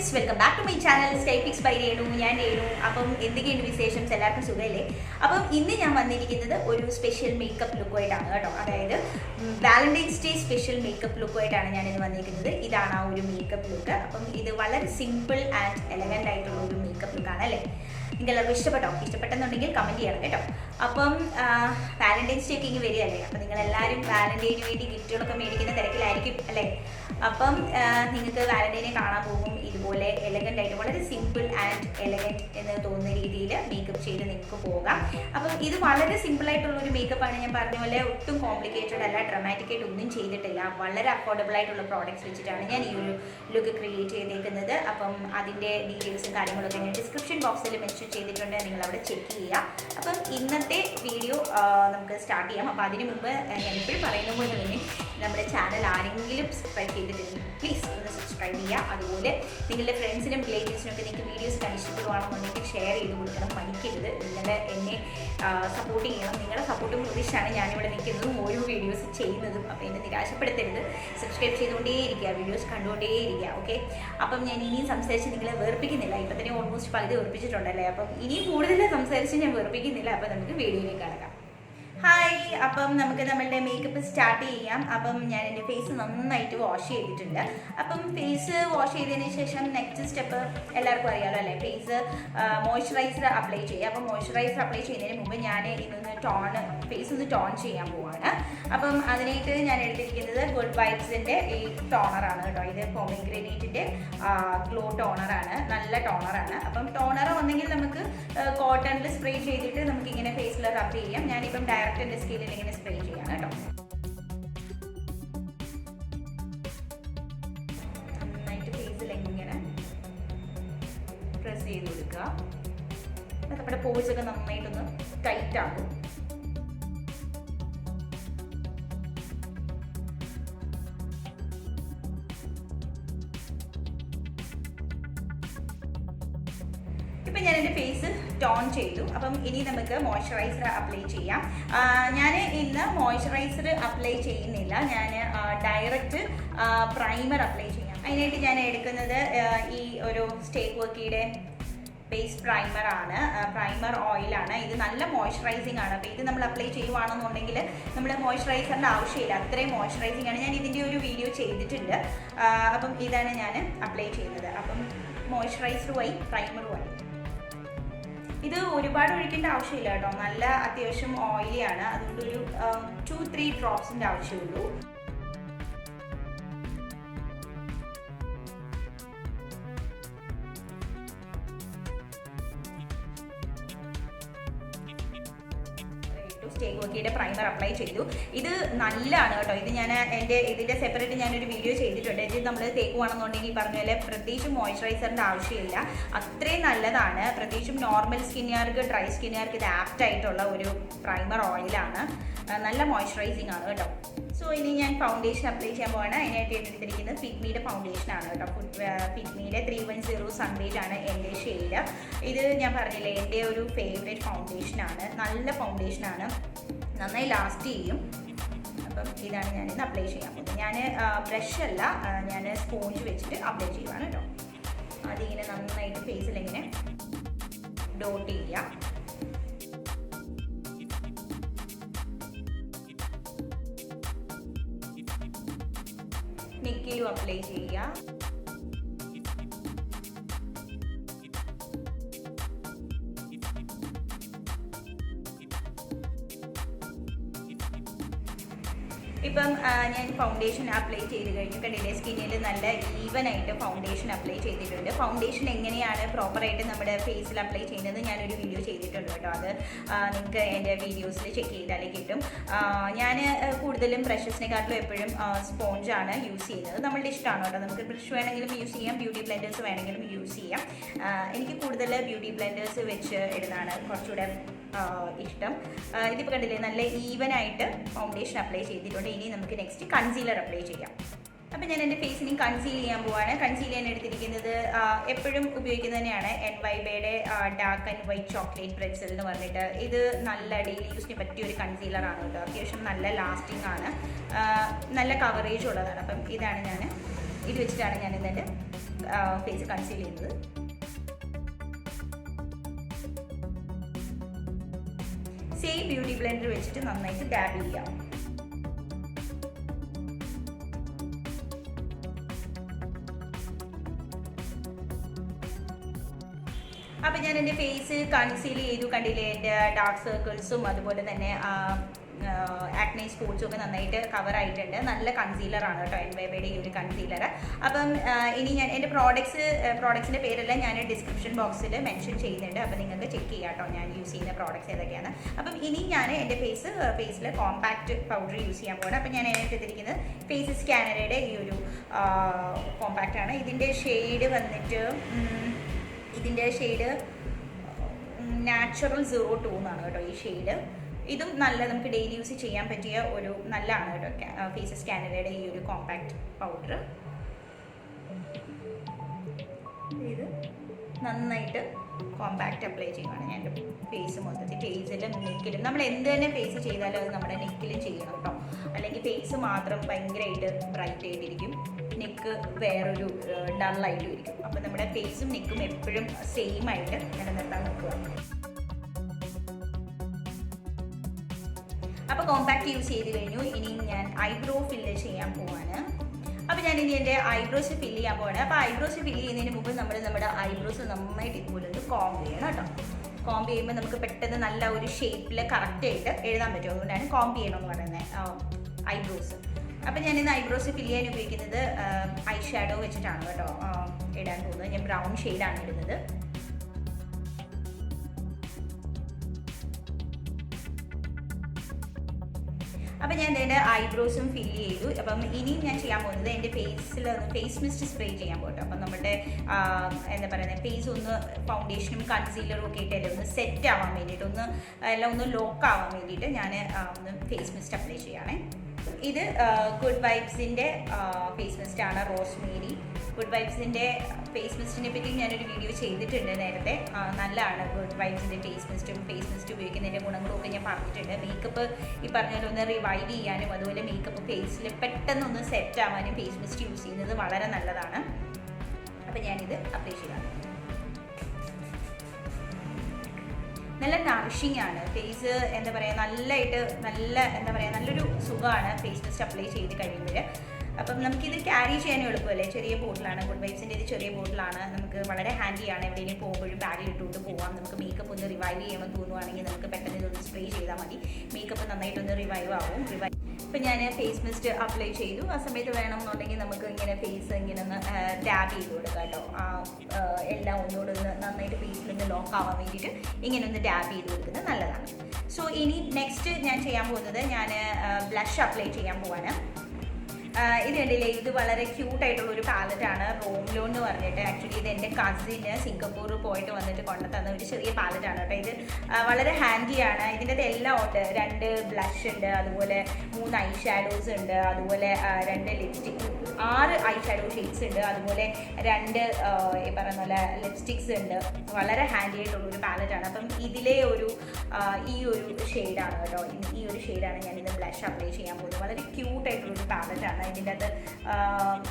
friends, welcome back to my channel StayQuirky by Renu. ഞാൻ Renu. അപ്പം എന്തൊക്കെയുണ്ട് വിശേഷം? എല്ലാവർക്കും സുഖമല്ലേ? അപ്പം ഇന്ന് ഞാൻ വന്നിരിക്കുന്നത് ഒരു സ്പെഷ്യൽ മേക്കപ്പ് ലുക്കുമായിട്ടാണ് കേട്ടോ. അതായത് വാലന്റൈൻസ് ഡേ സ്പെഷ്യൽ മേക്കപ്പ് ലുക്കുമായിട്ടാണ് ഞാൻ ഇന്ന് വന്നിരിക്കുന്നത്. ഇതാണ് ആ ഒരു മേക്കപ്പ് ലുക്ക്. അപ്പം ഇത് വളരെ സിമ്പിൾ ആൻഡ് എലഗൻ്റ് ആയിട്ടുള്ള ഒരു മേക്കപ്പ് ലുക്കാണ് അല്ലേ? നിങ്ങൾക്ക് എല്ലാവർക്കും ഇഷ്ടപ്പെട്ടോ? ഇഷ്ടപ്പെട്ടെന്നുണ്ടെങ്കിൽ കമൻറ്റ് ചെയ്യണം കേട്ടോ. അപ്പം വാലന്റൈൻസ് ഡേ ഒക്കെ ഇങ്ങനെ വരികയല്ലേ? അപ്പം നിങ്ങളെല്ലാവരും വാലന്റൈന് വേണ്ടി ഗിഫ്റ്റുകളൊക്കെ മേടിക്കുന്ന തിരക്കിലായിരിക്കും അല്ലേ? അപ്പം നിങ്ങൾക്ക് വാലന്റൈനെ കാണാൻ പോകും ഇതുപോലെ എലഗൻ്റ് ആയിട്ട് വളരെ സിമ്പിൾ ആൻഡ് എലഗൻറ്റ് എന്ന് തോന്നുന്ന രീതിയിൽ മേക്കപ്പ് ചെയ്ത് നിങ്ങൾക്ക് പോകാം. അപ്പം ഇത് വളരെ സിമ്പിളായിട്ടുള്ള ഒരു മേക്കപ്പാണ്. ഞാൻ പറഞ്ഞ പോലെ ഒട്ടും കോംപ്ലിക്കേറ്റഡ് അല്ല, ഡ്രമാറ്റിക് ആയിട്ട് ഒന്നും ചെയ്തിട്ടില്ല. വളരെ അഫോർഡബിൾ ആയിട്ടുള്ള പ്രോഡക്റ്റ്സ് വെച്ചിട്ടാണ് ഞാൻ ഈ ഒരു ലുക്ക് ക്രിയേറ്റ് ചെയ്തേക്കുന്നത്. അപ്പം അതിൻ്റെ ഡീറ്റെയിൽസും കാര്യങ്ങളൊക്കെ ഞാൻ ഡിസ്ക്രിപ്ഷൻ ബോക്സിൽ മെൻഷൻ ചെയ്തിട്ടുണ്ട്, നിങ്ങൾ അവിടെ ചെക്ക് ചെയ്യുക. അപ്പം ഇന്നത്തെ വീഡിയോ നമുക്ക് സ്റ്റാർട്ട് ചെയ്യാം. അപ്പോൾ അതിന് മുമ്പ് ഞാൻ എപ്പോഴും പറയുന്ന പോലെ തന്നെ നമ്മുടെ ചാനൽ ആരെങ്കിലും സബ്സ്ക്രൈബ് ചെയ്തിട്ടുണ്ടെങ്കിൽ പ്ലീസ് ഒന്ന് സബ്സ്ക്രൈബ് ചെയ്യുക. അതുപോലെ നിങ്ങളുടെ ഫ്രണ്ട്സിനും റിലേറ്റീവ്സിനൊക്കെ നിങ്ങൾക്ക് വീഡിയോസ് കണ്ട് ഇഷ്ടപ്പെടുവാണെന്നുണ്ടെങ്കിൽ ഷെയർ ചെയ്ത് കൊടുക്കണം, മടിക്കരുത്. നിങ്ങൾ എന്നെ സപ്പോർട്ട് ചെയ്യണം. നിങ്ങളുടെ സപ്പോർട്ടും പ്രതീക്ഷയാണ് ഞാനിവിടെ നിൽക്കുന്നതും ഓരോ വീഡിയോസ് ചെയ്യുന്നതും. അപ്പോൾ എന്നെ നിരാശപ്പെടുത്തരുത്. സബ്സ്ക്രൈബ് ചെയ്തുകൊണ്ടേയിരിക്കുക, വീഡിയോസ് കണ്ടുകൊണ്ടേയിരിക്കുക. ഓക്കെ, അപ്പം ഞാൻ ഇനിയും സംസാരിച്ച് നിങ്ങളെ വെറുപ്പിക്കുന്നില്ല. ഇപ്പം തന്നെ ഓൾമോസ്റ്റ് പകുതി വെറുപ്പിച്ചിട്ടുണ്ടല്ലേ? അപ്പം ഇനിയും കൂടുതൽ സംസാരിച്ച് ഞാൻ വെറുപ്പിക്കുന്നില്ല. അപ്പം നമുക്ക് വീഡിയോയിലേക്ക് കടക്കാം. ഹായ്, അപ്പം നമുക്ക് നമ്മളുടെ മേക്കപ്പ് സ്റ്റാർട്ട് ചെയ്യാം. അപ്പം ഞാൻ എൻ്റെ ഫേസ് നന്നായിട്ട് വാഷ് ചെയ്തിട്ടുണ്ട്. അപ്പം ഫേസ് വാഷ് ചെയ്തതിന് ശേഷം നെക്സ്റ്റ് സ്റ്റെപ്പ് എല്ലാവർക്കും അറിയാമല്ലോ അല്ലേ? ഫേസ് മോയ്സ്ചറൈസർ അപ്ലൈ ചെയ്യുക. അപ്പം മോയ്സ്ചറൈസർ അപ്ലൈ ചെയ്യുന്നതിന് മുമ്പ് ഞാൻ ഇതൊന്ന് ഫേസ് ഒന്ന് ടോൺ ചെയ്യാൻ പോവാണ്. അപ്പം അതിനായിട്ട് ഞാൻ എടുത്തിരിക്കുന്നത് ഗുഡ്വൈബ്സിൻ്റെ ഈ ടോണറാണ് കേട്ടോ. ഇത് പോമഗ്രാനേറ്റിൻ്റെ ഗ്ലോ ടോണറാണ്, നല്ല ടോണറാണ്. അപ്പം ടോണർ ഒന്നെങ്കിൽ നമുക്ക് കോട്ടണിൽ സ്പ്രേ ചെയ്തിട്ട് നമുക്കിങ്ങനെ ഫേസിൽ റബ് ചെയ്യാം. ഞാനിപ്പം ഡയറക്റ്റ് എൻ്റെ സ്കിന്നിൽ ഇങ്ങനെ സ്പ്രേ ചെയ്യാം കേട്ടോ. നന്നായിട്ട് ഫേസിൽ ഇങ്ങനെ പ്രസ് ചെയ്ത് കൊടുക്കുക. നമ്മുടെ പോഴ്സ് ഒക്കെ നന്നായിട്ടൊന്ന് ടൈറ്റ് ആകും. ഇപ്പം ഞാൻ എൻ്റെ ഫേസ് ടോൺ ചെയ്തു. അപ്പം ഇനി നമുക്ക് മോയ്സ്ചറൈസർ അപ്ലൈ ചെയ്യാം. ഞാൻ ഇന്ന് മോയ്സ്ചറൈസർ അപ്ലൈ ചെയ്യുന്നില്ല, ഞാൻ ഡയറക്റ്റ് പ്രൈമർ അപ്ലൈ ചെയ്യാം. അതിനായിട്ട് ഞാൻ എടുക്കുന്നത് ഈ ഒരു StayQuirkyയുടെ ബേസ് പ്രൈമറാണ്, പ്രൈമർ ഓയിലാണ്. ഇത് നല്ല മോയ്സ്ചറൈസിങ് ആണ്. അപ്പോൾ ഇത് നമ്മൾ അപ്ലൈ ചെയ്യുവാണെന്നുണ്ടെങ്കിൽ നമ്മൾ മോയ്സ്ചറൈസറിൻ്റെ ആവശ്യമില്ല, അത്രയും മോയ്സ്ചറൈസിങ് ആണ്. ഞാൻ ഇതിൻ്റെ ഒരു വീഡിയോ ചെയ്തിട്ടുണ്ട്. അപ്പം ഇതാണ് ഞാൻ അപ്ലൈ ചെയ്യുന്നത്. അപ്പം മോയ്സ്ചറൈസറുമായി പ്രൈമറുമായി ഇത് ഒരുപാട് ഒഴിക്കേണ്ട ആവശ്യമില്ല കേട്ടോ. നല്ല അത്യാവശ്യം ഓയിലിയാണ്, അതുകൊണ്ട് ഒരു 2-3 ഡ്രോപ്സിൻ്റെ ആവശ്യമുള്ളൂ. StayQuirkyയുടെ പ്രൈമർ അപ്ലൈ ചെയ്തു. ഇത് നല്ലതാണ് കേട്ടോ. ഇത് ഞാൻ ഇതിൻ്റെ സെപ്പറേറ്റ് ഞാനൊരു വീഡിയോ ചെയ്തിട്ടുണ്ട്. ഇത് നമ്മൾ തേക്കുവാണെന്നുണ്ടെങ്കിൽ പറഞ്ഞ പോലെ പ്രത്യേകിച്ചും മോയ്സ്ചറൈസറിൻ്റെ ആവശ്യമില്ല, അത്രയും നല്ലതാണ്. പ്രത്യേകിച്ചും നോർമൽ സ്കിന്നുകാർക്ക്, ഡ്രൈ സ്കിന്നുകാർക്ക് ഇത് ആപ്റ്റ് ആയിട്ടുള്ള ഒരു പ്രൈമർ ഓയിലാണ്. നല്ല മോയ്സ്ചറൈസിങ് ആണ് കേട്ടോ. സോ ഇനി ഞാൻ ഫൗണ്ടേഷൻ അപ്ലൈ ചെയ്യാൻ പോവാണ്. അതിനായിട്ട് എടുത്തിരിക്കുന്നത് ഫിറ്റ്മിയുടെ ഫൗണ്ടേഷനാണ് കേട്ടോ. ഫിറ്റ്മിയുടെ 310 Sun Baige ആണ് എൻ്റെ ഷെയ്ഡ്. ഇത് ഞാൻ പറഞ്ഞില്ലേ, എൻ്റെ ഒരു ഫേവറേറ്റ് ഫൗണ്ടേഷനാണ്. നല്ല ഫൗണ്ടേഷനാണ്, നന്നായി ലാസ്റ്റ് ചെയ്യും. അപ്പം ഇതാണ് ഞാനിന്ന് അപ്ലൈ ചെയ്യാൻ പോകുന്നത്. ഞാൻ ബ്രഷല്ല, ഞാൻ സ്പോഞ്ച് വെച്ചിട്ട് അപ്ലൈ ചെയ്യുവാണ് കേട്ടോ. അതിങ്ങനെ നന്നായിട്ട് ഫേസിലിങ്ങനെ ഡോട്ട് ചെയ്യുക. നെക്കിലും അപ്ലൈ ചെയ്യുക. ഇപ്പം ഞാൻ ഫൗണ്ടേഷൻ അപ്ലൈ ചെയ്ത് കഴിഞ്ഞു. കണ്ടില്ലേ, സ്കിന്നിൽ നല്ല ഈവനായിട്ട് ഫൗണ്ടേഷൻ അപ്ലൈ ചെയ്തിട്ടുണ്ട്. ഫൗണ്ടേഷൻ എങ്ങനെയാണ് പ്രോപ്പറായിട്ട് നമ്മുടെ ഫേസിൽ അപ്ലൈ ചെയ്യുന്നത് ഞാനൊരു വീഡിയോ ചെയ്തിട്ടുണ്ട് കേട്ടോ. അത് നിങ്ങൾക്ക് എൻ്റെ വീഡിയോസിൽ ചെക്ക് ചെയ്താലേ കിട്ടും. ഞാൻ കൂടുതലും ബ്രഷസിനെക്കാട്ടിലും എപ്പോഴും സ്പോഞ്ചാണ് യൂസ് ചെയ്യുന്നത്. നമ്മളുടെ ഇഷ്ടമാണ് കേട്ടോ. നമുക്ക് ബ്രഷ് വേണമെങ്കിലും യൂസ് ചെയ്യാം, ബ്യൂട്ടി ബ്ലെൻഡേഴ്സ് വേണമെങ്കിലും യൂസ് ചെയ്യാം. എനിക്ക് കൂടുതൽ ബ്യൂട്ടി ബ്ലെൻഡേഴ്സ് വെച്ച് ഇടുന്നതാണ് കുറച്ചുകൂടെ ഇഷ്ടം. ഇതിപ്പോൾ കണ്ടില്ലേ, നല്ല ഈവനായിട്ട് ഫൗണ്ടേഷൻ അപ്ലൈ ചെയ്തിട്ടുണ്ട്. ഇനി നമുക്ക് നെക്സ്റ്റ് കൺസീലർ അപ്ലൈ ചെയ്യാം. അപ്പം ഞാൻ എൻ്റെ ഫേസിനെ കൺസീൽ ചെയ്യാൻ പോവാണ്. കൺസീൽ ചെയ്യാൻ എടുത്തിരിക്കുന്നത് എപ്പോഴും ഉപയോഗിക്കുന്നത് തന്നെയാണ് NYBയുടെ ഡാർക്ക് ആൻഡ് വൈറ്റ് ചോക്ലേറ്റ് പ്രെറ്റ്സൽ എന്ന് പറഞ്ഞിട്ട്. ഇത് നല്ല ഡെയിലി യൂസിന് പറ്റിയൊരു കൺസീലറാണ് കേട്ടോ. അത്യാവശ്യം നല്ല ലാസ്റ്റിംഗ് ആണ്, നല്ല കവറേജ് ഉള്ളതാണ്. അപ്പം ഇതാണ് ഇത് വെച്ചിട്ടാണ് ഞാൻ ഇന്നത്തെ ഫേസ് കൺസീൽ ചെയ്യുന്നത്. സെയിം ബ്യൂട്ടി ബ്ലെൻഡർ വെച്ചിട്ട് നന്നായിട്ട് ഡാബ് ചെയ്യാം. അപ്പം ഞാൻ എൻ്റെ ഫേസ് കൺസീൽ ചെയ്തു. കണ്ടില്ലേ, എൻ്റെ ഡാർക്ക് സർക്കിൾസും അതുപോലെ തന്നെ ആക്നെ സ്പോട്സും ഒക്കെ നന്നായിട്ട് കവർ ആയിട്ടുണ്ട്. നല്ല കൺസീലറാണ് കേട്ടോ, എൻവൈബയുടെ ഈ ഒരു കൺസീലർ. അപ്പം ഇനി ഞാൻ എൻ്റെ പ്രോഡക്ട്സിൻ്റെ പേരെല്ലാം ഞാൻ ഡിസ്ക്രിപ്ഷൻ ബോക്സിൽ മെൻഷൻ ചെയ്യുന്നുണ്ട്. അപ്പം നിങ്ങൾക്ക് ചെക്ക് ചെയ്യാം കേട്ടോ ഞാൻ യൂസ് ചെയ്യുന്ന പ്രോഡക്ട്സ് ഏതൊക്കെയാണ്. അപ്പം ഇനി ഞാൻ എൻ്റെ ഫേസിൽ കോമ്പാക്റ്റ് പൗഡർ യൂസ് ചെയ്യാൻ പോകണം. അപ്പം ഞാൻ അതിനകത്ത് എടുത്തിരിക്കുന്നത് ഫേസ് സ്കാനറയുടെ ഈ ഒരു കോമ്പാക്റ്റാണ്. ഇതിൻ്റെ ഷെയ്ഡ് വന്നിട്ട് നാച്ചുറൽ 02 എന്നാണ് കേട്ടോ ഈ ഷെയ്ഡ്. ഇതും നല്ല നമുക്ക് ഡെയിലി യൂസ് ചെയ്യാൻ പറ്റിയ ഒരു നല്ലതാണ് കേട്ടോ ഫേസ് സ്കാനറയുടെ ഈ ഒരു കോമ്പാക്റ്റ് പൗഡർ. ഇത് നന്നായിട്ട് കോമ്പാക്റ്റ് അപ്ലൈ ചെയ്യുവാണ് ഞാൻ എൻ്റെ ഫേസ് മൊത്തത്തിൽ. ഫേസിലും നെക്കിലും നമ്മൾ എന്ത് തന്നെ ഫേസ് ചെയ്താലും അത് നമ്മുടെ നെക്കിലും ചെയ്യണം കേട്ടോ. അല്ലെങ്കിൽ ഫേസ് മാത്രം ഭയങ്കരമായിട്ട് ബ്രൈറ്റ് ആയിട്ടിരിക്കും, നെക്ക് വേറൊരു ഡള്ളായിട്ടും ഇരിക്കും. അപ്പോൾ നമ്മുടെ ഫേസും നെക്കും എപ്പോഴും സെയിം ആയിട്ട് നിലനിർത്താൻ നോക്കുക. അപ്പോൾ കോമ്പാക്റ്റ് യൂസ് ചെയ്ത് കഴിഞ്ഞു. ഇനി ഞാൻ ഐബ്രോ ഫില്ല് ചെയ്യാൻ പോവാണ്. അപ്പോൾ ഞാൻ ഇനി എൻ്റെ ഐബ്രോസ് ഫില്ല് ചെയ്യാൻ പോവാണ്. അപ്പോൾ ഐബ്രോസ് ഫില്ല് ചെയ്യുന്നതിന് മുമ്പ് നമ്മുടെ ഐബ്രോസ് നന്നായിട്ട് ഇതുപോലെ ഒന്ന് കോംബ് ചെയ്യണം കേട്ടോ. കോംബ് ചെയ്യുമ്പോൾ നമുക്ക് പെട്ടെന്ന് നല്ല ഒരു ഷേപ്പിൽ കറക്റ്റായിട്ട് എഴുതാൻ പറ്റും. അതുകൊണ്ടാണ് കോംബ് ചെയ്യണമെന്ന് പറയുന്നത് ഐബ്രോസ്. അപ്പോൾ ഞാനിന്ന് ഐബ്രോസ് ഫില്ല് ചെയ്യാൻ ഉപയോഗിക്കുന്നത് ഐഷാഡോ വെച്ചിട്ടാണ് കേട്ടോ ഇടാൻ പോകുന്നത്. ഞാൻ ബ്രൗൺ ഷെയ്ഡാണ് ഇടുന്നത്. അപ്പം ഞാൻ എൻ്റെ ഐബ്രോസും ഫില്ല് ചെയ്തു. അപ്പം ഇനിയും ഞാൻ ചെയ്യാൻ പോകുന്നത് എൻ്റെ ഫേസിൽ ഫേസ് മിസ്റ്റ് സ്പ്രേ ചെയ്യാൻ പോകട്ടോ. അപ്പം നമ്മുടെ എന്താ പറയുന്നത് ഫേസ് ഒന്ന് ഫൗണ്ടേഷനും കൺസീലറും ഒക്കെ ഇട്ടല്ലേ ഒന്ന് സെറ്റ് ആവാൻ വേണ്ടിയിട്ട്, എല്ലാം ഒന്ന് ലോക്ക് ആവാൻ വേണ്ടിയിട്ട് ഞാൻ ഒന്ന് ഫേസ് മിസ്റ്റ് അപ്ലൈ ചെയ്യുകയാണേ. ഇത് ഗുഡ് വൈബ്സിൻ്റെ ഫേസ് മിസ്റ്റാണ്, റോസ്മേരി. ഗുഡ് വൈബ്സിൻ്റെ ഫേസ് മിസ്റ്റിനെ പറ്റി ഞാനൊരു വീഡിയോ ചെയ്തിട്ടുണ്ട് നേരത്തെ. നല്ലതാണ് ഗുഡ് വൈബ്സിൻ്റെ ഫേസ് മിസ്റ്റ് ഉപയോഗിക്കുന്നതിൻ്റെ ഗുണങ്ങളും ഒക്കെ ഞാൻ പറഞ്ഞിട്ടുണ്ട്. മേക്കപ്പ് ഈ പറഞ്ഞ പോലെ ഒന്ന് റിവൈവ് ചെയ്യാനും അതുപോലെ മേക്കപ്പ് ഫേസിൽ പെട്ടെന്നൊന്ന് സെറ്റ് ആവാനും ഫേസ് മിസ്റ്റ് യൂസ് ചെയ്യുന്നത് വളരെ നല്ലതാണ്. അപ്പോൾ ഞാനിത് അപ്ലൈ ചെയ്യാം. നല്ല നറിഷിങ് ആണ് ഫേസ്, എന്താ പറയുക, നല്ലൊരു സുഖമാണ് ഫേസ് മിസ്റ്റ് അപ്ലൈ ചെയ്ത് കഴിയുമ്പോൾ. അപ്പം നമുക്കിത് ക്യാരി ചെയ്യാനും എളുപ്പമല്ലേ. ചെറിയ ബോട്ടിലാണ്, ഗുഡ് വൈബ്സിൻ്റെ ഇത് ചെറിയ ബോട്ടിലാണ്. നമുക്ക് വളരെ ഹാൻഡിയാണ്. എവിടെയെങ്കിലും പോകുമ്പോഴും ബാഗിൽ ഇട്ടുകൊണ്ട് പോകാം. നമുക്ക് മേക്കപ്പ് ഒന്ന് റിവൈവ് ചെയ്യണമെന്ന് തോന്നുവാണെങ്കിൽ നമുക്ക് പെട്ടെന്ന് ഇതൊന്ന് സ്പ്രേ ചെയ്താൽ മതി. മേക്കപ്പ് നന്നായിട്ടൊന്ന് റിവൈവ് ആവും. ഇപ്പം ഞാൻ ഫേസ് മിസ്റ്റ് അപ്ലൈ ചെയ്തു. ആ സമയത്ത് വേണമെന്നുണ്ടെങ്കിൽ നമുക്ക് ഇങ്ങനെ ഫേസ് ഇങ്ങനെ ഒന്ന് ടാബ് ചെയ്ത് കൊടുക്കാം കേട്ടോ. എല്ലാം ഒന്നുകൂടെ ഒന്ന് നന്നായിട്ട് ഫേസിലൊന്ന് ലോക്ക് ആവാൻ വേണ്ടിയിട്ട് ഇങ്ങനെ ഒന്ന് ടാബ് ചെയ്ത് കൊടുക്കുന്നത് നല്ലതാണ്. സോ ഇനി നെക്സ്റ്റ് ഞാൻ ചെയ്യാൻ പോകുന്നത് ഞാൻ ബ്ലഷ് അപ്ലൈ ചെയ്യാൻ പോവാണ്. ഇത് കണ്ടില്ലേ, ഇത് വളരെ ക്യൂട്ടായിട്ടുള്ളൊരു പാലറ്റാണ്, റോംലോൺ എന്ന് പറഞ്ഞിട്ട്. ആക്ച്വലി ഇത് എൻ്റെ കസിന് സിംഗപ്പൂർ പോയിട്ട് വന്നിട്ട് കൊണ്ടുതന്ന ഒരു ചെറിയ പാലറ്റാണ് കേട്ടോ. ഇത് വളരെ ഹാൻഡിയാണ്. ഇതിൻ്റെ അത് എല്ലാം ഉണ്ട്. 2 ബ്ലഷ് ഉണ്ട്, അതുപോലെ 3 ഐ ഷാഡോസ് ഉണ്ട്, അതുപോലെ 2 ലിപ്സ്റ്റിക്, 6 ഐ ഷാഡോ ഷെയ്ഡ്സ് ഉണ്ട്, അതുപോലെ 2 ഈ പറയുന്ന പോലെ ലിപ്സ്റ്റിക്സ് ഉണ്ട്. വളരെ ഹാൻഡി ആയിട്ടുള്ളൊരു പാലറ്റാണ്. അപ്പം ഇതിലെ ഈ ഒരു ഷെയ്ഡാണ് കേട്ടോ. ഈ ഒരു ഷെയ്ഡാണ് ഞാൻ ഇന്ന് ബ്ലഷ് അപ്ലൈ ചെയ്യാൻ പോകുന്നത്. വളരെ ക്യൂട്ടായിട്ടുള്ളൊരു പാലറ്റാണ്. ഇതിൻ്റെ അത്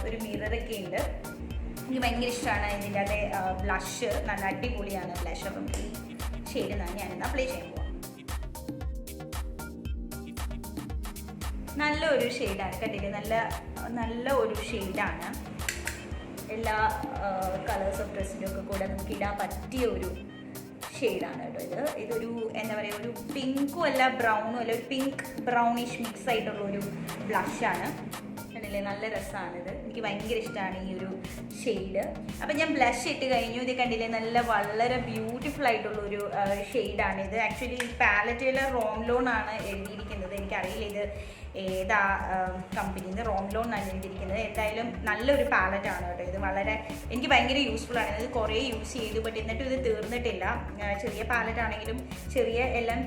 ഒരു മിററൊക്കെ ഉണ്ട്. എനിക്ക് ഭയങ്കര ഇഷ്ടമാണ് ഇതിൻ്റെ അത് ബ്ലഷ്. നല്ല അടിപൊളിയാണ് ബ്ലഷ്. അപ്പം ഈ ഷെയ്ഡ് ഞാനിന്ന് അപ്ലൈ ചെയ്യാൻ പോവാം. നല്ലൊരു ഷെയ്ഡാണ്, കണ്ടില്ലേ, നല്ല ഒരു ഷെയ്ഡാണ്. എല്ലാ കളേഴ്സ് ഓഫ് ഡ്രസ്സിൻ്റെ ഒക്കെ കൂടെ നമുക്ക് ഇടാൻ പറ്റിയ ഒരു ഷെയ്ഡാണ് കേട്ടോ. ഇതൊരു എന്താ പറയുക, ഒരു പിങ്കും അല്ല ബ്രൗണും അല്ല, ഒരു പിങ്ക് ബ്രൗണിഷ് മിക്സ് ആയിട്ടുള്ളൊരു ബ്ലഷാണ്. കണ്ടില്ലേ, നല്ല രസമാണിത്. എനിക്ക് ഭയങ്കര ഇഷ്ടമാണ് ഈ ഒരു ഷെയ്ഡ്. അപ്പം ഞാൻ ബ്ലഷ് ഇട്ട് കഴിഞ്ഞു. ഇത് കണ്ടില്ലേ, വളരെ ബ്യൂട്ടിഫുൾ ആയിട്ടുള്ളൊരു ഷെയ്ഡാണിത്. ആക്ച്വലി ഈ പാലറ്റിൽ റോംലോൺ ആണ് എഴുതിയിരിക്കുന്നത്. എനിക്കറിയില്ല ഇത് ഏതാ കമ്പനിന്ന്. റോംലോൺ ആണ് എഴുതിയിരിക്കുന്നത്. എന്തായാലും നല്ലൊരു പാലറ്റാണ് കേട്ടോ. ഇത് എനിക്ക് ഭയങ്കര യൂസ്ഫുൾ ആണ്. ഇത് കുറേ യൂസ് ചെയ്തു, ബട്ട് എന്നിട്ടും ഇത് തീർന്നിട്ടില്ല. ചെറിയ പാലറ്റാണെങ്കിലും എല്ലാം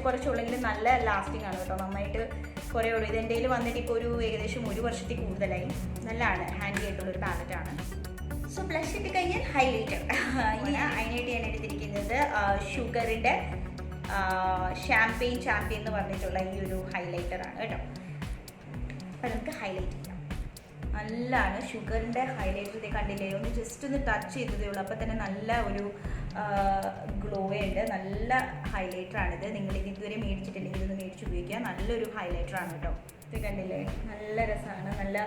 കുറച്ചുള്ളെങ്കിലും നല്ല ലാസ്റ്റിംഗ് ആണ് കേട്ടോ. നന്നായിട്ട് കുറേ ഉള്ളൂ. ഇത് എൻ്റെ കയ്യിൽ വന്നിട്ട് ഇപ്പോൾ ഏകദേശം 1 വർഷത്തിൽ കൂടുതലായി. നല്ലതാണ്, ഹാൻഡി ആയിട്ടുള്ളൊരു പാലറ്റാണ്. സോ ബ്ലഷ് ഇട്ട് കഴിഞ്ഞാൽ ഹൈലൈറ്റർ. അതിനായിട്ട് ഞാൻ എടുത്തിരിക്കുന്നത് ഷുഗറിൻ്റെ ചാമ്പ്യൻ എന്ന് പറഞ്ഞിട്ടുള്ള ഈ ഒരു ഹൈലൈറ്ററാണ് കേട്ടോ. അപ്പം നമുക്ക് ഹൈലൈറ്റ് ചെയ്യാം. നല്ലതാണ്. ഷുഗറിൻ്റെ ഹൈലൈറ്റർ ഇത് കണ്ടില്ലേ, ഒന്ന് ജസ്റ്റ് ഒന്ന് ടച്ച് ചെയ്തതേ ഉള്ളൂ, അപ്പോൾ തന്നെ നല്ല ഒരു ഗ്ലോ ഉണ്ട്. നല്ല ഹൈലൈറ്ററാണിത്. നിങ്ങളിത് ഇതുവരെ മേടിച്ചിട്ടില്ലെങ്കിൽ ഇതൊന്ന് മേടിച്ച് ഉപയോഗിക്കുക. നല്ലൊരു ഹൈലൈറ്ററാണ് കേട്ടോ. ഇത് കണ്ടില്ലേ, നല്ല രസമാണ്. നല്ല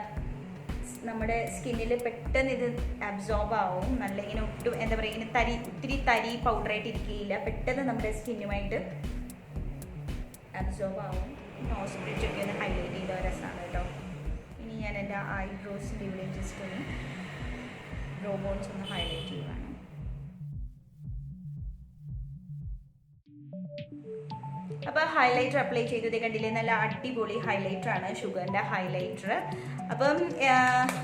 നമ്മുടെ സ്കിന്നിൽ പെട്ടെന്ന് ഇത് അബ്സോർബ് ആവും. നല്ല ഇങ്ങനെ ഒട്ടും എന്താ പറയുക, ഇങ്ങനെ ഒത്തിരി തരി പൗഡറായിട്ട് ഇരിക്കുകയില്ല. പെട്ടെന്ന് നമ്മുടെ സ്കിന്നുമായിട്ട് അബ്സോർബ് ആവും. നോസ് ബ്രിഡ്ജൊക്കെ ഒന്ന് ഹൈലൈറ്റ് ചെയ്ത രസമാണ് കേട്ടോ. ഇനി ഞാൻ എൻ്റെ ഐബ്രോസിൻ്റെ ഇവിടെ ജസ്റ്റ് ഒന്ന് ബ്രോ ബോൺസ് ഒന്ന് ഹൈലൈറ്റ് ചെയ്യുകയാണ്. അപ്പോൾ ഹൈലൈറ്റർ അപ്ലൈ ചെയ്തത് കണ്ടില്ലേ, നല്ല അടിപൊളി ഹൈലൈറ്ററാണ്, ഷുഗറിൻ്റെ ഹൈലൈറ്റർ. അപ്പം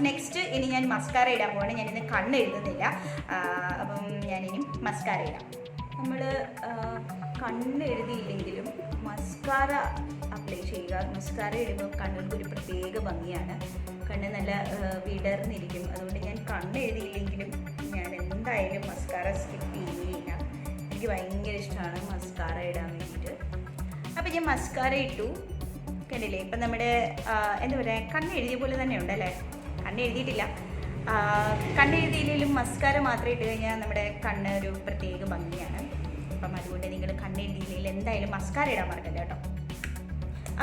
നെക്സ്റ്റ് ഇനി ഞാൻ മസ്കാര ഇടാൻ പോവാണ്. ഞാനിന്ന് കണ്ണ് എഴുതുന്നില്ല. അപ്പം ഞാനിനി മസ്കാര ഇടാം. നമ്മൾ കണ്ണ് എഴുതിയില്ലെങ്കിലും മസ്കാര അപ്ലൈ ചെയ്യുക. മസ്കാര ഇടുമ്പോൾ കണ്ണുകൾക്കൊരു പ്രത്യേക ഭംഗിയാണ്. കണ്ണ് നല്ല വിടർന്നിരിക്കും. അതുകൊണ്ട് ഞാൻ കണ്ണ് എഴുതിയില്ലെങ്കിലും ഞാൻ എന്തായാലും മസ്കാര സ്കിപ്പ് ചെയ്യുകയില്ല. എനിക്ക് ഭയങ്കര ഇഷ്ടമാണ് മസ്കാര ഇടാൻ വേണ്ടിയിട്ട്. അപ്പം ഞാൻ മസ്കാര ഇട്ടു. കണ്ടില്ലേ, ഇപ്പം നമ്മുടെ എന്താ പറയുക, കണ്ണ് എഴുതിയ പോലെ തന്നെ ഉണ്ടല്ലേ. കണ്ണ് എഴുതിയിട്ടില്ല. കണ്ണ് എഴുതിയില്ലെങ്കിലും മസ്കാര മാത്രം ഇട്ട് കഴിഞ്ഞാൽ നമ്മുടെ കണ്ണ് ഒരു പ്രത്യേക ഭംഗിയാണ്. അപ്പം അതുകൊണ്ട് നിങ്ങൾ കണ്ണ് എഴുതിയില്ലെങ്കിൽ എന്തായാലും മസ്കാര ഇടാൻ മറക്കല്ല കേട്ടോ.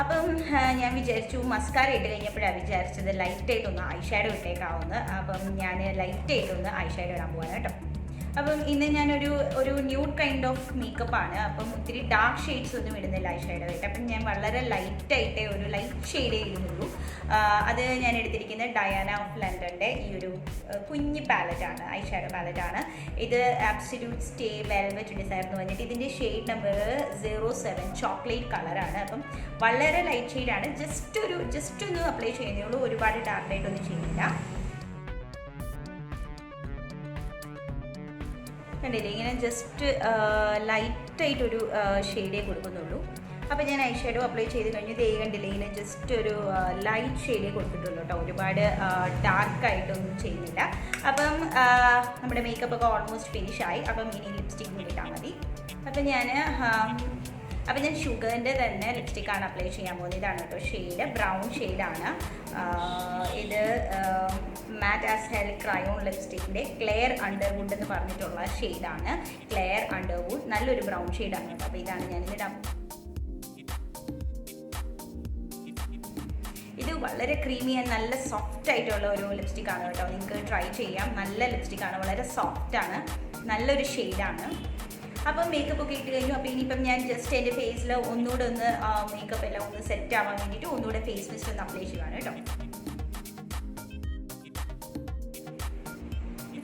അപ്പം ഞാൻ വിചാരിച്ചു, മസ്കാര ഇട്ട് കഴിഞ്ഞപ്പോഴാണ് വിചാരിച്ചത് ലൈറ്റായിട്ടൊന്ന് ഐഷാഡോ ഇട്ടേക്കാവുന്നത്. അപ്പം ഞാൻ ലൈറ്റായിട്ടൊന്ന് ഐഷാഡോ ഇടാൻ പോകാൻ കേട്ടോ. അപ്പം ഇന്ന് ഞാനൊരു ന്യൂഡ് കൈൻഡ് ഓഫ് മേക്കപ്പാണ്. അപ്പം ഒത്തിരി ഡാർക്ക് ഷെയ്ഡ്സ് ഒന്നും ഇടുന്നില്ല ഐഷാഡോ ആയിട്ട്. അപ്പം ഞാൻ വളരെ ലൈറ്റായിട്ടേ ഒരു ലൈറ്റ് ഷെയ്ഡേ ഇടുന്നുള്ളൂ. അത് ഞാൻ എടുത്തിരിക്കുന്നത് ഡയാന ഓഫ് ലണ്ടൻ്റെ ഈ ഒരു കുഞ്ഞ് പാലറ്റാണ്, ഐഷാഡോ പാലറ്റാണ്. ഇത് ആബ്സല്യൂട്ട് സ്റ്റേ വെൽവെറ്റ് ഡിസൈർ എന്ന് പറഞ്ഞിട്ട് ഇതിൻ്റെ ഷെയ്ഡ് നമ്പർ 07 ചോക്ലേറ്റ് കളറാണ്. അപ്പം വളരെ ലൈറ്റ് ഷെയ്ഡാണ്. ജസ്റ്റ് ഒന്ന് അപ്ലൈ ചെയ്യുന്നേ ഉള്ളൂ, ഒരുപാട് ഡാർക്കായിട്ടൊന്നും ചെയ്യുന്നില്ല. കണ്ടില്ലേ, ഇങ്ങനെ ജസ്റ്റ് ലൈറ്റായിട്ടൊരു ഷെയ്ഡേ കൊടുക്കുന്നുള്ളൂ. അപ്പോൾ ഞാൻ ഐഷാഡോ അപ്ലൈ ചെയ്ത് കഴിഞ്ഞ് ദേ കണ്ടില്ലേ, ഇങ്ങനെ ജസ്റ്റ് ഒരു ലൈറ്റ് ഷെയ്ഡേ കൊടുത്തിട്ടുള്ളൂ കേട്ടോ. ഒരുപാട് ഡാർക്കായിട്ടൊന്നും ചെയ്യുന്നില്ല. അപ്പം നമ്മുടെ മേക്കപ്പൊക്കെ ഓൾമോസ്റ്റ് ഫിനിഷായി. അപ്പം ഇനി ലിപ്സ്റ്റിക് കൂടി ഇട്ടാൽ മതി. അപ്പം ഞാൻ ഷുഗറിൻ്റെ തന്നെ ലിപ്സ്റ്റിക്കാണ് അപ്ലൈ ചെയ്യാൻ പോകുന്നത്. ഇതാണ് കേട്ടോ ഷെയ്ഡ്, ബ്രൗൺ ഷെയ്ഡാണ് ഇത്. മാറ്റ് ആസ് ഹെൽ ക്രയോൺ ലിപ്സ്റ്റിക്കിൻ്റെ ക്ലെയർ അണ്ടർവുഡ് എന്ന് പറഞ്ഞിട്ടുള്ള ഷെയ്ഡാണ്. ക്ലെയർ അണ്ടർവുഡ് നല്ലൊരു ബ്രൗൺ ഷെയ്ഡാണ് കേട്ടോ. അപ്പോൾ ഇതാണ് ഞാനിതിടാം. ഇത് വളരെ ക്രീമി ആൻഡ് നല്ല സോഫ്റ്റ് ആയിട്ടുള്ള ഒരു ലിപ്സ്റ്റിക്കാണ് കേട്ടോ. നിങ്ങൾക്ക് ട്രൈ ചെയ്യാം. നല്ല ലിപ്സ്റ്റിക്കാണ്, വളരെ സോഫ്റ്റാണ്, നല്ലൊരു ഷെയ്ഡാണ്. അപ്പം മേക്കപ്പ് ഒക്കെ ഇട്ട് കഴിഞ്ഞു. അപ്പോൾ ഇനിയിപ്പം ഞാൻ ജസ്റ്റ് എൻ്റെ ഫേസിൽ ഒന്നുകൂടെ ഒന്ന് മേക്കപ്പ് എല്ലാം ഒന്ന് സെറ്റ് ആവാൻ വേണ്ടിയിട്ട് ഒന്നുകൂടെ ഫേസ് മിസ്റ്റ് ഒന്ന് അപ്ലൈ ചെയ്യുകയാണ് കേട്ടോ.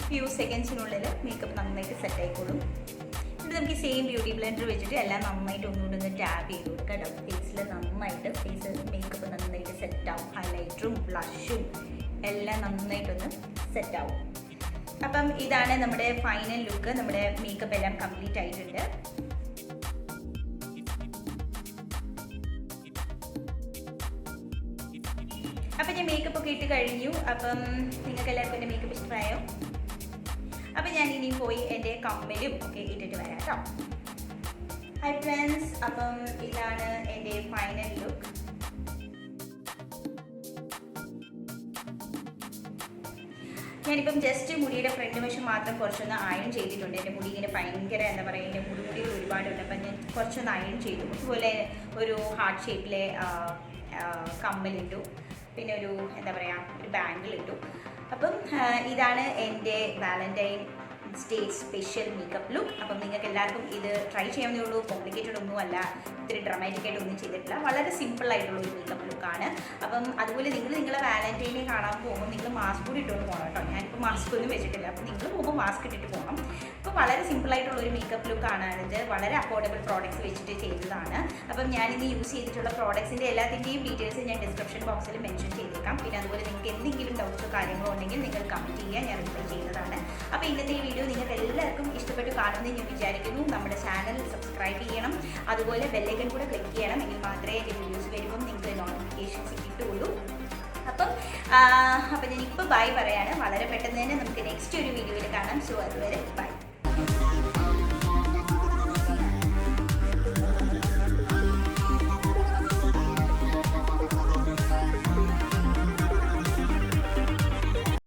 ഫ്യൂ സെക്കൻഡ്സിനുള്ളിൽ മേക്കപ്പ് നന്നായിട്ട് സെറ്റ് ആയിക്കോളും. എന്നിട്ട് നമുക്ക് സെയിം ബ്യൂട്ടി ബ്ലെൻഡർ വെച്ചിട്ട് എല്ലാം നന്നായിട്ട് ഒന്നുകൂടെ ഒന്ന് ടാപ്പ് ചെയ്ത് കൊടുക്കാം കേട്ടോ. ഫേസിൽ നന്നായിട്ട് മേക്കപ്പ് നന്നായിട്ട് സെറ്റാവും. ഹൈലൈറ്ററും ബ്ലഷും എല്ലാം നന്നായിട്ടൊന്ന് സെറ്റാവും. അപ്പം ഇതാണ് നമ്മുടെ ഫൈനൽ ലുക്ക്. നമ്മുടെ മേക്കപ്പ് എല്ലാം കംപ്ലീറ്റ് ആയിട്ടുണ്ട്. അപ്പം ഞാൻ മേക്കപ്പ് ഒക്കെ ഇട്ട് കഴിഞ്ഞു. അപ്പം നിങ്ങൾക്ക് എല്ലാവർക്കും എൻ്റെ മേക്കപ്പ് ഇഷ്ടമായോ? അപ്പം ഞാൻ ഇനി പോയി എൻ്റെ കമ്മലും ഒക്കെ ഇട്ടിട്ട് വരാം കേട്ടോ. ഹായ് ഫ്രണ്ട്സ്, അപ്പം ഇതാണ് എൻ്റെ ഫൈനൽ ലുക്ക്. ഞാനിപ്പം ജസ്റ്റ് മുടിയുടെ ഫ്രണ്ട് വശം മാത്രം കുറച്ചൊന്ന് അയൺ ചെയ്തിട്ടുണ്ട്. എൻ്റെ മുടി ഇങ്ങനെ ഭയങ്കര എന്താ പറയുക, എൻ്റെ മുടികൾ ഒരുപാടുണ്ട്. അപ്പം ഞാൻ കുറച്ചൊന്ന് അയൺ ചെയ്തു. അതുപോലെ ഒരു ഹാർട്ട് ഷേപ്പിലെ കമ്മലിട്ടു, പിന്നെ ഒരു എന്താ പറയുക, ഒരു ബാംഗിൾ ഇട്ടു. അപ്പം ഇതാണ് എൻ്റെ Valentine's day special makeup look. അപ്പം നിങ്ങൾക്ക് എല്ലാവർക്കും ഇത് ട്രൈ ചെയ്യാവുന്നേ ഉള്ളൂ. കോംപ്ലിക്കേറ്റഡ് ഒന്നുമല്ല, ഇത്തിരി ഡ്രമാറ്റിക് ആയിട്ടൊന്നും ചെയ്തിട്ടില്ല. വളരെ സിമ്പിൾ ആയിട്ടുള്ള ഒരു മേക്കപ്പ് ലുക്കാണ്. അപ്പം അതുപോലെ നിങ്ങളെ വാലന്റൈനെ കാണാൻ പോകുമ്പോൾ നിങ്ങൾ മാസ്ക് കൂടി ഇട്ടുകൊണ്ട് പോകണം കേട്ടോ. ഞാനിപ്പോൾ മാസ്ക് ഒന്നും വെച്ചിട്ടില്ല. അപ്പോൾ നിങ്ങൾ പോകുമ്പോൾ മാസ്ക് ഇട്ടിട്ട് പോകണം. അപ്പോൾ വളരെ സിമ്പിളായിട്ടുള്ള ഒരു മേക്കപ്പ് ലുക്കാണ് ഇത്. വളരെ അഫോർഡബിൾ പ്രോഡക്റ്റ്സ് വെച്ചിട്ട് ചെയ്തതാണ്. അപ്പം ഞാനിന്ന് യൂസ് ചെയ്തിട്ടുള്ള പ്രോഡക്ട്സിൻ്റെ എല്ലാത്തിൻ്റെയും ഡീറ്റെയിൽസ് ഞാൻ ഡിസ്ക്രിപ്ഷൻ ബോക്സിൽ മെൻഷൻ ചെയ്തേക്കാം. പിന്നെ അതുപോലെ നിങ്ങൾക്ക് എന്തെങ്കിലും ഡൗട്ട്സോ കാര്യങ്ങളോ ഉണ്ടെങ്കിൽ നിങ്ങൾ കമൻറ്റ് ചെയ്യുക, ഞാൻ റിപ്ലൈ ചെയ്യുന്നതാണ്. അപ്പോൾ ഇന്നത്തെ ഈ വീഡിയോ നിങ്ങൾക്ക് എല്ലാവർക്കും ഇഷ്ടപ്പെട്ട് കാണുമെന്ന് ഞാൻ വിചാരിക്കുന്നു. നമ്മുടെ ചാനൽ സബ്സ്ക്രൈബ് ചെയ്യണം, അതുപോലെ ബെല്ലൈക്കൺ കൂടെ ക്ലിക്ക് ചെയ്യണം. എങ്കിൽ മാത്രമേ എൻ്റെ വീഡിയോസ് വരുമ്പം നിങ്ങൾക്ക് നോട്ടിഫിക്കേഷൻസ് കിട്ടുകയുള്ളൂ. അപ്പം ഞാനിപ്പോൾ ബൈ പറയാണ്. വളരെ പെട്ടെന്ന് തന്നെ നമുക്ക് നെക്സ്റ്റ് ഒരു വീഡിയോയിൽ കാണാം. സോ അതുവരെ ബൈ.